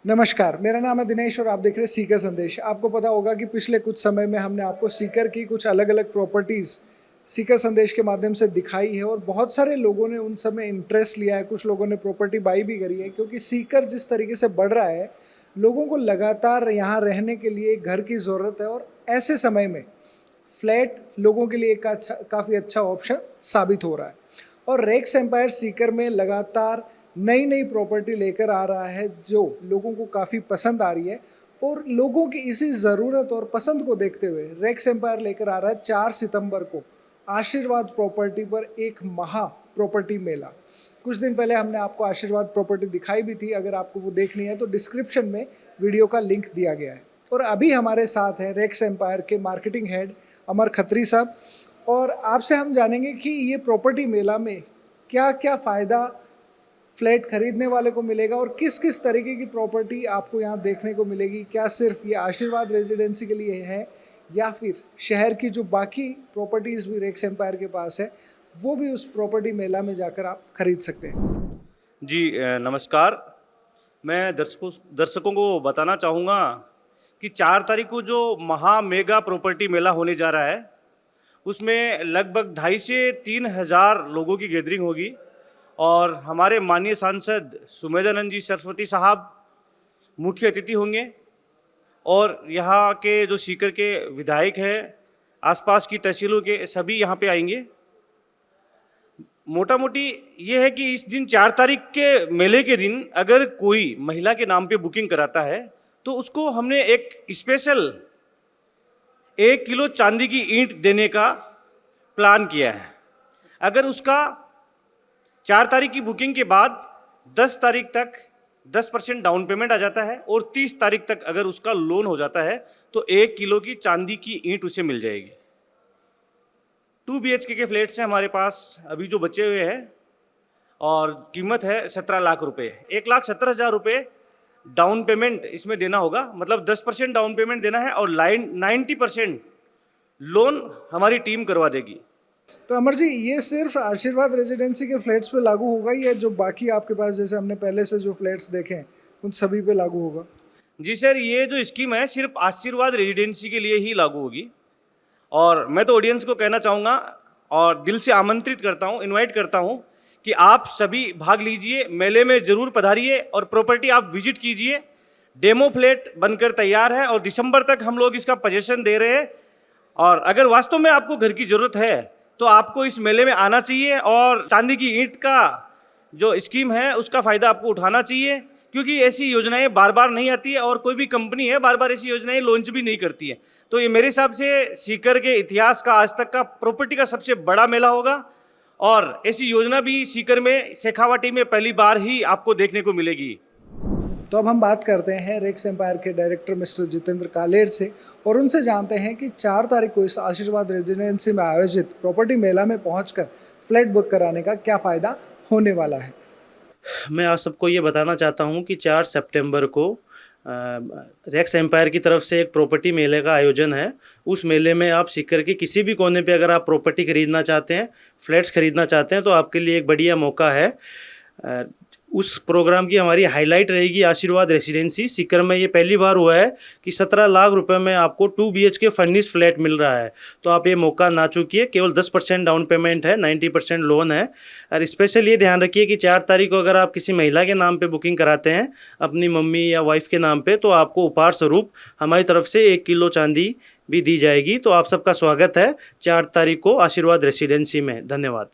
नमस्कार, मेरा नाम है दिनेश और आप देख रहे हैं सीकर संदेश। आपको पता होगा कि पिछले कुछ समय में हमने आपको सीकर की कुछ अलग अलग प्रॉपर्टीज़ सीकर संदेश के माध्यम से दिखाई है और बहुत सारे लोगों ने उन सब में इंटरेस्ट लिया है। कुछ लोगों ने प्रॉपर्टी बाई भी करी है, क्योंकि सीकर जिस तरीके से बढ़ रहा है, लोगों को लगातार यहाँ रहने के लिए घर की ज़रूरत है और ऐसे समय में फ्लैट लोगों के लिए एक काफ़ी अच्छा ऑप्शन साबित हो रहा है। और रेक्स एम्पायर सीकर में लगातार नई नई प्रॉपर्टी लेकर आ रहा है जो लोगों को काफ़ी पसंद आ रही है। और लोगों की इसी ज़रूरत और पसंद को देखते हुए रेक्स एम्पायर लेकर आ रहा है 4 सितंबर को आशीर्वाद प्रॉपर्टी पर एक महा प्रॉपर्टी मेला। कुछ दिन पहले हमने आपको आशीर्वाद प्रॉपर्टी दिखाई भी थी। अगर आपको वो देखनी है तो डिस्क्रिप्शन में वीडियो का लिंक दिया गया है। और अभी हमारे साथ हैं रेक्स एम्पायर के मार्केटिंग हेड अमर खत्री साहब, और आपसे हम जानेंगे कि ये प्रॉपर्टी मेला में क्या क्या फ़ायदा फ्लैट खरीदने वाले को मिलेगा और किस किस तरीके की प्रॉपर्टी आपको यहाँ देखने को मिलेगी। क्या सिर्फ ये आशीर्वाद रेजिडेंसी के लिए है या फिर शहर की जो बाकी प्रॉपर्टीज़ भी रेक्स एम्पायर के पास है वो भी उस प्रॉपर्टी मेला में जाकर आप खरीद सकते हैं। जी नमस्कार। मैं दर्शकों को बताना चाहूँगा कि 4 तारीख को जो महा मेगा प्रॉपर्टी मेला होने जा रहा है उसमें लगभग 2,500 से 3,000 लोगों की गैदरिंग होगी। और हमारे माननीय सांसद सुमेधानंद जी सरस्वती साहब मुख्य अतिथि होंगे और यहाँ के जो सीकर के विधायक हैं, आसपास की तहसीलों के सभी यहाँ पे आएंगे। मोटा मोटी ये है कि इस दिन 4 तारीख के मेले के दिन अगर कोई महिला के नाम पे बुकिंग कराता है तो उसको हमने एक स्पेशल 1 किलो चांदी की ईंट देने का प्लान किया है। अगर उसका 4 तारीख की बुकिंग के बाद 10 तारीख तक 10% डाउन पेमेंट आ जाता है और 30 तारीख तक अगर उसका लोन हो जाता है तो 1 किलो की चांदी की ईंट उसे मिल जाएगी। 2 BHK के फ्लैट्स हैं हमारे पास अभी जो बचे हुए हैं और कीमत है 17 लाख रुपए। 1,17,000 रुपये डाउन पेमेंट इसमें देना होगा, मतलब 10% डाउन पेमेंट देना है और 90% लोन हमारी टीम करवा देगी। तो अमर जी, ये सिर्फ आशीर्वाद रेजिडेंसी के फ्लैट्स पे लागू होगा या जो बाकी आपके पास जैसे हमने पहले से जो फ्लैट्स देखे हैं उन सभी पे लागू होगा? जी सर, ये जो स्कीम है सिर्फ आशीर्वाद रेजिडेंसी के लिए ही लागू होगी। और मैं तो ऑडियंस को कहना चाहूँगा और दिल से आमंत्रित करता हूँ, इनवाइट करता हूँ कि आप सभी भाग लीजिए, मेले में ज़रूर पधारिए और प्रॉपर्टी आप विजिट कीजिए। डेमो फ्लैट बनकर तैयार है और दिसंबर तक हम लोग इसका पोजीशन दे रहे हैं। और अगर वास्तव में आपको घर की ज़रूरत है तो आपको इस मेले में आना चाहिए और चांदी की ईंट का जो स्कीम है उसका फ़ायदा आपको उठाना चाहिए, क्योंकि ऐसी योजनाएं बार बार नहीं आती है और कोई भी कंपनी है बार बार ऐसी योजनाएं लॉन्च भी नहीं करती है। तो ये मेरे हिसाब से सीकर के इतिहास का आज तक का प्रॉपर्टी का सबसे बड़ा मेला होगा और ऐसी योजना भी सीकर में शेखावाटी में पहली बार ही आपको देखने को मिलेगी। तो अब हम बात करते हैं रेक्स एम्पायर के डायरेक्टर मिस्टर जितेंद्र कालेर से और उनसे जानते हैं कि 4 तारीख को इस आशीर्वाद रेजिडेंसी में आयोजित प्रॉपर्टी मेला में पहुंचकर फ्लैट बुक कराने का क्या फ़ायदा होने वाला है। मैं आप सबको ये बताना चाहता हूँ कि 4 सितंबर को रेक्स एम्पायर की तरफ से एक प्रॉपर्टी मेले का आयोजन है। उस मेले में आप सीकर के किसी भी कोने पे अगर आप प्रॉपर्टी खरीदना चाहते हैं, फ्लैट्स खरीदना चाहते हैं तो आपके लिए एक बढ़िया मौका है। उस प्रोग्राम की हमारी हाईलाइट रहेगी आशीर्वाद रेसिडेंसी। सीकर में ये पहली बार हुआ है कि 17 लाख रुपए में आपको 2 BHK फर्निश फ्लैट मिल रहा है, तो आप ये मौका ना चूकिए। केवल 10% डाउन पेमेंट है, 90% लोन है। और स्पेशल ये ध्यान रखिए कि 4 तारीख को अगर आप किसी महिला के नाम पे बुकिंग कराते हैं, अपनी मम्मी या वाइफ के नाम पे, तो आपको उपहार स्वरूप हमारी तरफ से 1 किलो चांदी भी दी जाएगी। तो आप सबका स्वागत है 4 तारीख को आशीर्वाद रेसिडेंसी में। धन्यवाद।